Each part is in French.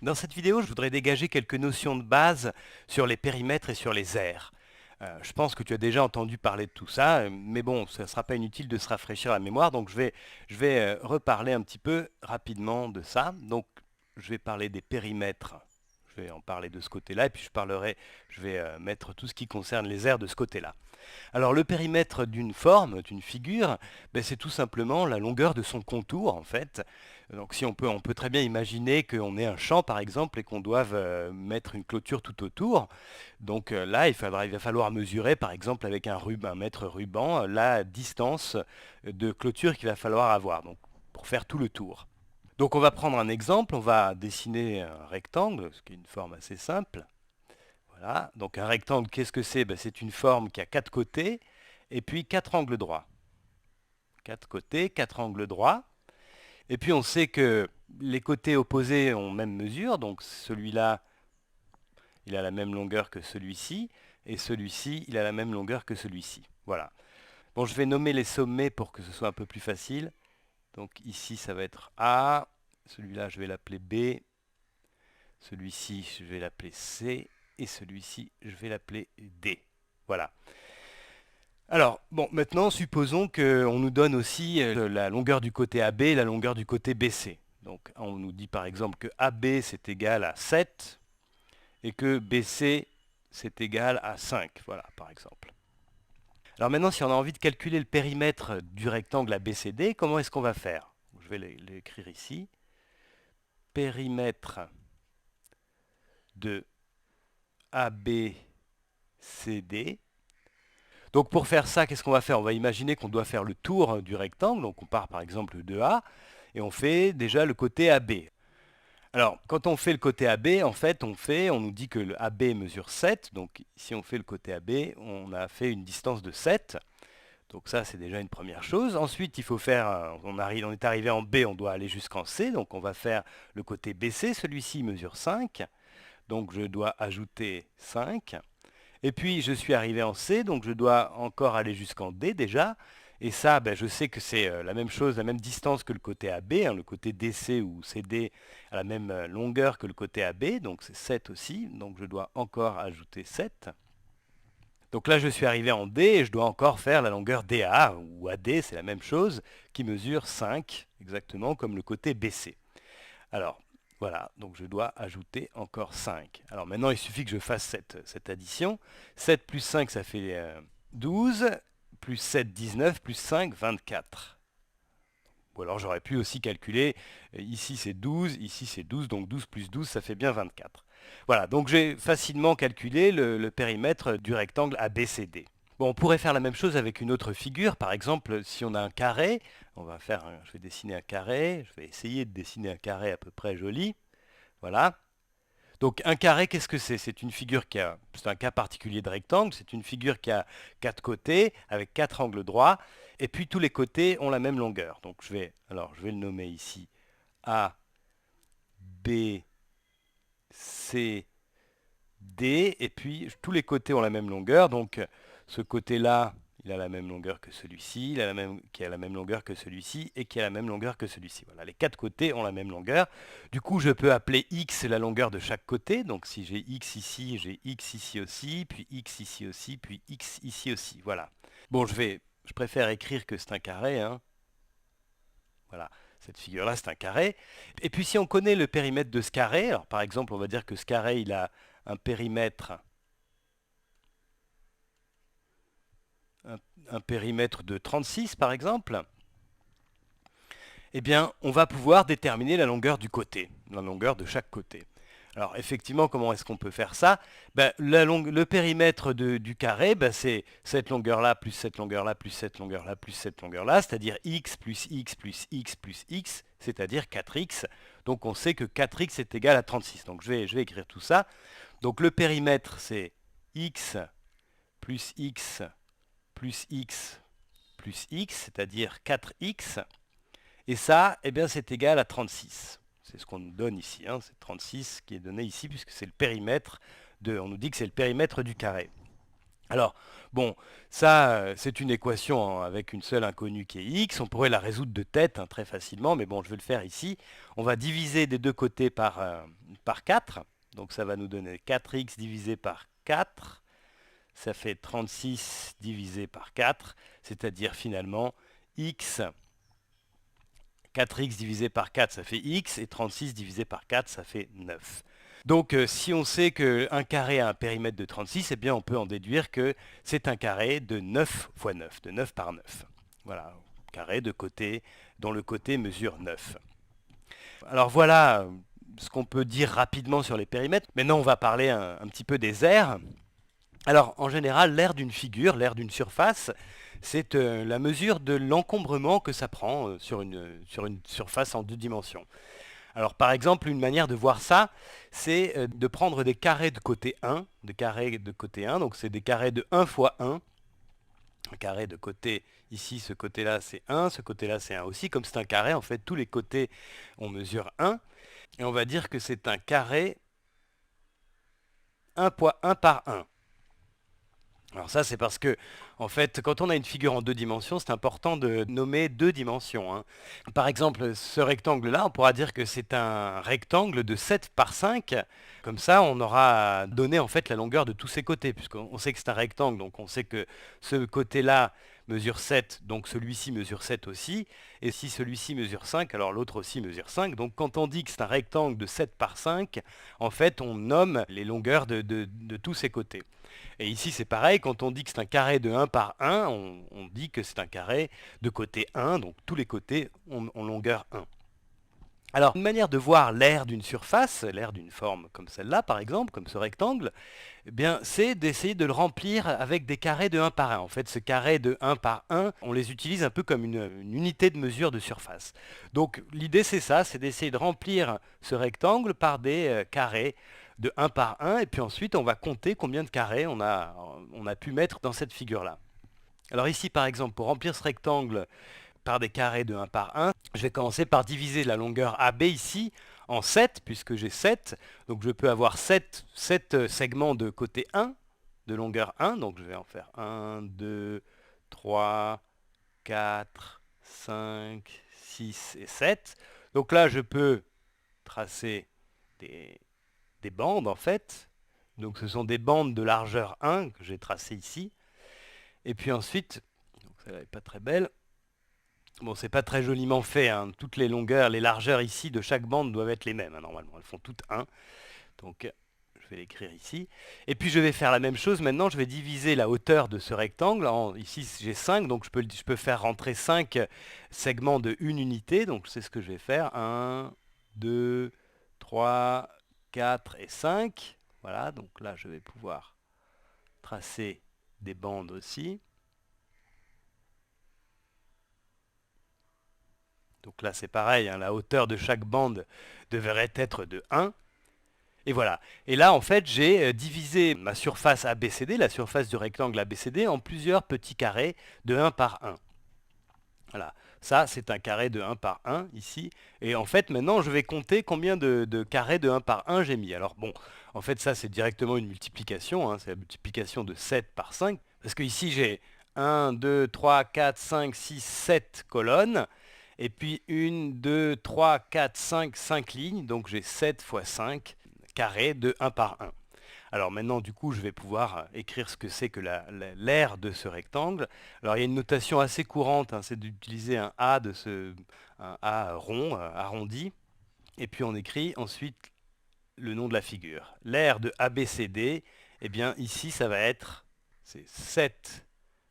Dans cette vidéo, je voudrais dégager quelques notions de base sur les périmètres et sur les aires. Je pense que tu as déjà entendu parler de tout ça, mais bon, ça ne sera pas inutile de se rafraîchir la mémoire, donc je vais reparler un petit peu rapidement de ça. Donc, je vais parler des périmètres, je vais en parler de ce côté-là, et puis je vais mettre tout ce qui concerne les aires de ce côté-là. Alors le périmètre d'une forme, d'une figure, ben, c'est tout simplement la longueur de son contour en fait. Donc si on peut très bien imaginer qu'on ait un champ par exemple et qu'on doive mettre une clôture tout autour. Donc là il va falloir mesurer par exemple avec un mètre ruban la distance de clôture qu'il va falloir avoir donc, pour faire tout le tour. Donc on va prendre un exemple, on va dessiner un rectangle, ce qui est une forme assez simple. Voilà, donc un rectangle, qu'est-ce que c'est? Ben, c'est une forme qui a quatre côtés et puis quatre angles droits. Quatre côtés, quatre angles droits. Et puis on sait que les côtés opposés ont même mesure, donc celui-là, il a la même longueur que celui-ci, et celui-ci, il a la même longueur que celui-ci. Voilà. Bon, je vais nommer les sommets pour que ce soit un peu plus facile. Donc ici, ça va être A, celui-là, je vais l'appeler B, celui-ci, je vais l'appeler C, et celui-ci, je vais l'appeler D. Voilà. Alors, bon, maintenant, supposons qu'on nous donne aussi la longueur du côté AB et la longueur du côté BC. Donc, on nous dit par exemple que AB c'est égal à 7 et que BC c'est égal à 5. Voilà, par exemple. Alors maintenant, si on a envie de calculer le périmètre du rectangle ABCD, comment est-ce qu'on va faire? Je vais l'écrire ici. Périmètre de ABCD. Donc pour faire ça, qu'est-ce qu'on va faire? On va imaginer qu'on doit faire le tour du rectangle, donc on part par exemple de A, et on fait déjà le côté AB. Alors, quand on fait le côté AB, en fait, on nous dit que le AB mesure 7, donc si on fait le côté AB, on a fait une distance de 7, donc ça c'est déjà une première chose. Ensuite, il faut faire, on est arrivé en B, on doit aller jusqu'en C, donc on va faire le côté BC, celui-ci mesure 5, donc je dois ajouter 5. Et puis je suis arrivé en C, donc je dois encore aller jusqu'en D déjà. Et ça, ben, je sais que c'est la même chose, la même distance que le côté AB. Hein, le côté DC ou CD a la même longueur que le côté AB, donc c'est 7 aussi. Donc je dois encore ajouter 7. Donc là, je suis arrivé en D et je dois encore faire la longueur DA ou AD, c'est la même chose, qui mesure 5, exactement comme le côté BC. Alors, voilà, donc je dois ajouter encore 5. Alors maintenant, il suffit que je fasse cette addition. 7 plus 5, ça fait 12, plus 7, 19, plus 5, 24. Ou alors j'aurais pu aussi calculer, ici c'est 12, ici c'est 12, donc 12 plus 12, ça fait bien 24. Voilà, donc j'ai facilement calculé le périmètre du rectangle ABCD. Bon, on pourrait faire la même chose avec une autre figure. Par exemple, si on a un carré, je vais dessiner un carré. Je vais essayer de dessiner un carré à peu près joli. Voilà. Donc un carré, qu'est-ce que c'est? C'est un cas particulier de rectangle. C'est une figure qui a quatre côtés avec quatre angles droits. Et puis tous les côtés ont la même longueur. Donc je vais le nommer ici A, B, C, D. Et puis tous les côtés ont la même longueur. Donc ce côté-là, il a la même longueur que celui-ci, qui a la même longueur que celui-ci et qui a la même longueur que celui-ci. Voilà, les quatre côtés ont la même longueur. Du coup, je peux appeler x la longueur de chaque côté. Donc si j'ai x ici, j'ai x ici aussi, puis x ici aussi, puis x ici aussi. Voilà. Bon, je préfère écrire que c'est un carré. Hein. Voilà, cette figure-là, c'est un carré. Et puis si on connaît le périmètre de ce carré, alors par exemple, on va dire que ce carré, il a un périmètre un périmètre de 36 par exemple, eh bien, on va pouvoir déterminer la longueur du côté, la longueur de chaque côté. Alors, effectivement, comment est-ce qu'on peut faire ça? Ben, le périmètre du carré, ben, c'est cette longueur-là, plus cette longueur-là, plus cette longueur-là, plus cette longueur-là, c'est-à-dire x plus x plus x plus x, c'est-à-dire 4x. Donc, on sait que 4x est égal à 36. Donc, je vais écrire tout ça. Donc, le périmètre, c'est x plus x plus x plus x, c'est-à-dire 4x. Et ça, eh bien, c'est égal à 36. C'est ce qu'on nous donne ici. Hein. C'est 36 qui est donné ici, puisque c'est le périmètre on nous dit que c'est le périmètre du carré. Alors, bon, ça, c'est une équation avec une seule inconnue qui est x. On pourrait la résoudre de tête hein, très facilement, mais bon, je vais le faire ici. On va diviser des deux côtés par par 4. Donc ça va nous donner 4x divisé par 4. Ça fait 36 divisé par 4, c'est-à-dire finalement x, 4x divisé par 4, ça fait x, et 36 divisé par 4, ça fait 9. Donc si on sait qu'un carré a un périmètre de 36, eh bien on peut en déduire que c'est un carré de 9 fois 9, de 9 par 9. Voilà, carré de côté, dont le côté mesure 9. Alors voilà ce qu'on peut dire rapidement sur les périmètres. Maintenant on va parler un petit peu des aires. Alors en général, l'aire d'une figure, l'aire d'une surface, c'est la mesure de l'encombrement que ça prend sur une surface en 2 dimensions. Alors par exemple, une manière de voir ça, c'est de prendre des carrés de côté 1, donc c'est des carrés de 1 fois 1. Un carré de côté, ici ce côté-là c'est 1, ce côté-là c'est 1 aussi. Comme c'est un carré, en fait tous les côtés on mesure 1. Et on va dire que c'est un carré 1 par 1. Alors ça, c'est parce que, en fait, quand on a une figure en 2 dimensions, c'est important de nommer 2 dimensions, hein. Par exemple, ce rectangle-là, on pourra dire que c'est un rectangle de 7 par 5. Comme ça, on aura donné en fait la longueur de tous ses côtés, puisqu'on sait que c'est un rectangle, donc on sait que ce côté-là mesure 7, donc celui-ci mesure 7 aussi. Et si celui-ci mesure 5, alors l'autre aussi mesure 5. Donc quand on dit que c'est un rectangle de 7 par 5, en fait, on nomme les longueurs de tous ses côtés. Et ici, c'est pareil, quand on dit que c'est un carré de 1 par 1, on dit que c'est un carré de côté 1, donc tous les côtés ont longueur 1. Alors, une manière de voir l'aire d'une surface, l'aire d'une forme comme celle-là, par exemple, comme ce rectangle, eh bien, c'est d'essayer de le remplir avec des carrés de 1 par 1. En fait, ce carré de 1 par 1, on les utilise un peu comme une unité de mesure de surface. Donc, l'idée, c'est ça, c'est d'essayer de remplir ce rectangle par des carrés de 1 par 1, et puis ensuite, on va compter combien de carrés on a pu mettre dans cette figure-là. Alors ici, par exemple, pour remplir ce rectangle par des carrés de 1 par 1, je vais commencer par diviser la longueur AB ici en 7, puisque j'ai 7. Donc je peux avoir 7 segments de côté 1, de longueur 1. Donc je vais en faire 1, 2, 3, 4, 5, 6 et 7. Donc là, je peux tracer des bandes, en fait. Donc ce sont des bandes de largeur 1 que j'ai tracées ici. Et puis ensuite, donc celle-là n'est pas très belle. Bon, c'est pas très joliment fait, hein. Toutes les longueurs, les largeurs ici de chaque bande doivent être les mêmes, hein, normalement. Elles font toutes 1. Donc, je vais l'écrire ici. Et puis, je vais faire la même chose. Maintenant, je vais diviser la hauteur de ce rectangle. Ici, j'ai 5, donc je peux faire rentrer 5 segments de 1 unité. Donc, c'est ce que je vais faire. 1, 2, 3, 4 et 5. Voilà, donc là, je vais pouvoir tracer des bandes aussi. Donc là, c'est pareil, hein, la hauteur de chaque bande devrait être de 1. Et voilà. Et là, en fait, j'ai divisé ma surface ABCD, la surface du rectangle ABCD, en plusieurs petits carrés de 1 par 1. Voilà. Ça, c'est un carré de 1 par 1, ici. Et en fait, maintenant, je vais compter combien de carrés de 1 par 1 j'ai mis. Alors bon, en fait, ça, c'est directement une multiplication, hein, c'est la multiplication de 7 par 5. Parce que ici, j'ai 1, 2, 3, 4, 5, 6, 7 colonnes. Et puis 1, 2, 3, 4, 5, 5 lignes. Donc j'ai 7 fois 5 carrés de 1 par 1. Alors maintenant, du coup, je vais pouvoir écrire ce que c'est que l'aire de ce rectangle. Alors il y a une notation assez courante, hein, c'est d'utiliser un A rond, arrondi. Et puis on écrit ensuite le nom de la figure. L'aire de ABCD, eh bien ici, ça va être 7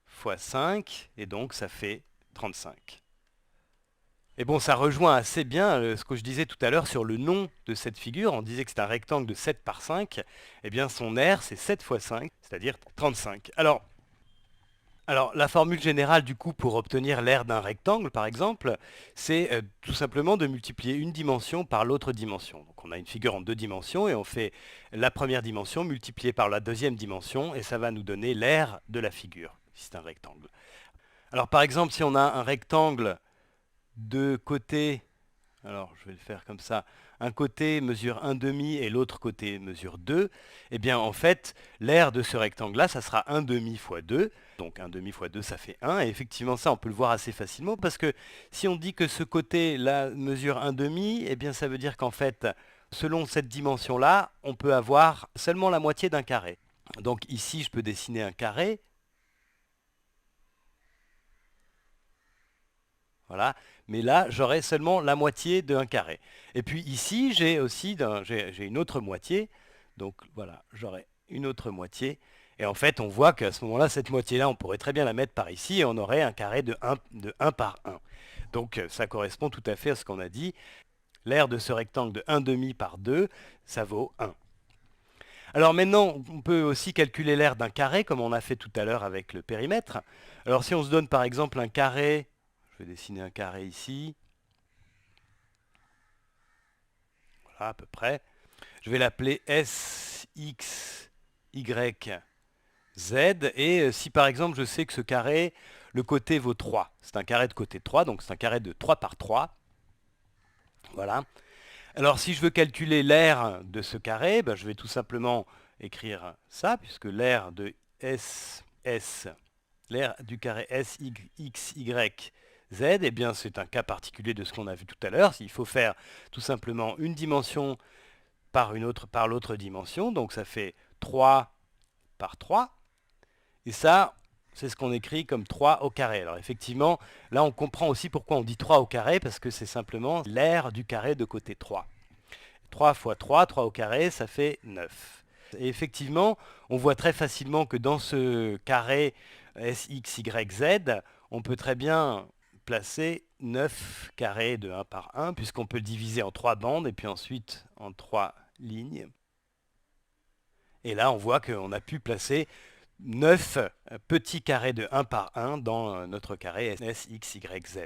fois 5, et donc ça fait 35. Et bon, ça rejoint assez bien ce que je disais tout à l'heure sur le nom de cette figure. On disait que c'est un rectangle de 7 par 5. Eh bien, son aire, c'est 7 fois 5, c'est-à-dire 35. Alors, la formule générale, du coup, pour obtenir l'aire d'un rectangle, par exemple, c'est tout simplement de multiplier une dimension par l'autre dimension. Donc, on a une figure en 2 dimensions et on fait la première dimension multipliée par la deuxième dimension et ça va nous donner l'aire de la figure, si c'est un rectangle. Alors, par exemple, si on a un rectangle de côté, alors je vais le faire comme ça, un côté mesure 1,5 et l'autre côté mesure 2, et bien en fait, l'aire de ce rectangle-là, ça sera 1,5 fois 2, donc 1,5 fois 2, ça fait 1, et effectivement ça, on peut le voir assez facilement, parce que si on dit que ce côté-là mesure 1,5, et bien ça veut dire qu'en fait, Selon cette dimension-là, on peut avoir seulement la moitié d'un carré. Donc ici, je peux dessiner un carré. Voilà. Mais là, j'aurai seulement la moitié d'un carré. Et puis ici, j'ai aussi j'ai une autre moitié. Donc voilà, j'aurai une autre moitié. Et en fait, on voit qu'à ce moment-là, cette moitié-là, on pourrait très bien la mettre par ici et on aurait un carré de 1 par 1. Donc ça correspond tout à fait à ce qu'on a dit. L'aire de ce rectangle de 1 demi par 2, ça vaut 1. Alors maintenant, on peut aussi calculer l'aire d'un carré, comme on a fait tout à l'heure avec le périmètre. Alors si on se donne par exemple un carré, je vais dessiner un carré ici, voilà à peu près. Je vais l'appeler S, X, Y, Z. Et si par exemple je sais que ce carré, le côté vaut 3, c'est un carré de côté 3, donc c'est un carré de 3 par 3. Voilà. Alors si je veux calculer l'aire de ce carré, ben, je vais tout simplement écrire ça, puisque l'aire de S, l'aire du carré S, X, Y, Z, eh bien c'est un cas particulier de ce qu'on a vu tout à l'heure. Il faut faire tout simplement une dimension par l'autre dimension, donc ça fait 3 par 3. Et ça, c'est ce qu'on écrit comme 3 au carré. Alors effectivement, là on comprend aussi pourquoi on dit 3 au carré, parce que c'est simplement l'aire du carré de côté 3. 3 fois 3, 3 au carré, ça fait 9. Et effectivement, on voit très facilement que dans ce carré S, X, Y, Z, on peut très bien placer 9 carrés de 1 par 1, puisqu'on peut le diviser en 3 bandes et puis ensuite en 3 lignes. Et là, on voit qu'on a pu placer 9 petits carrés de 1 par 1 dans notre carré S, X, Y, Z.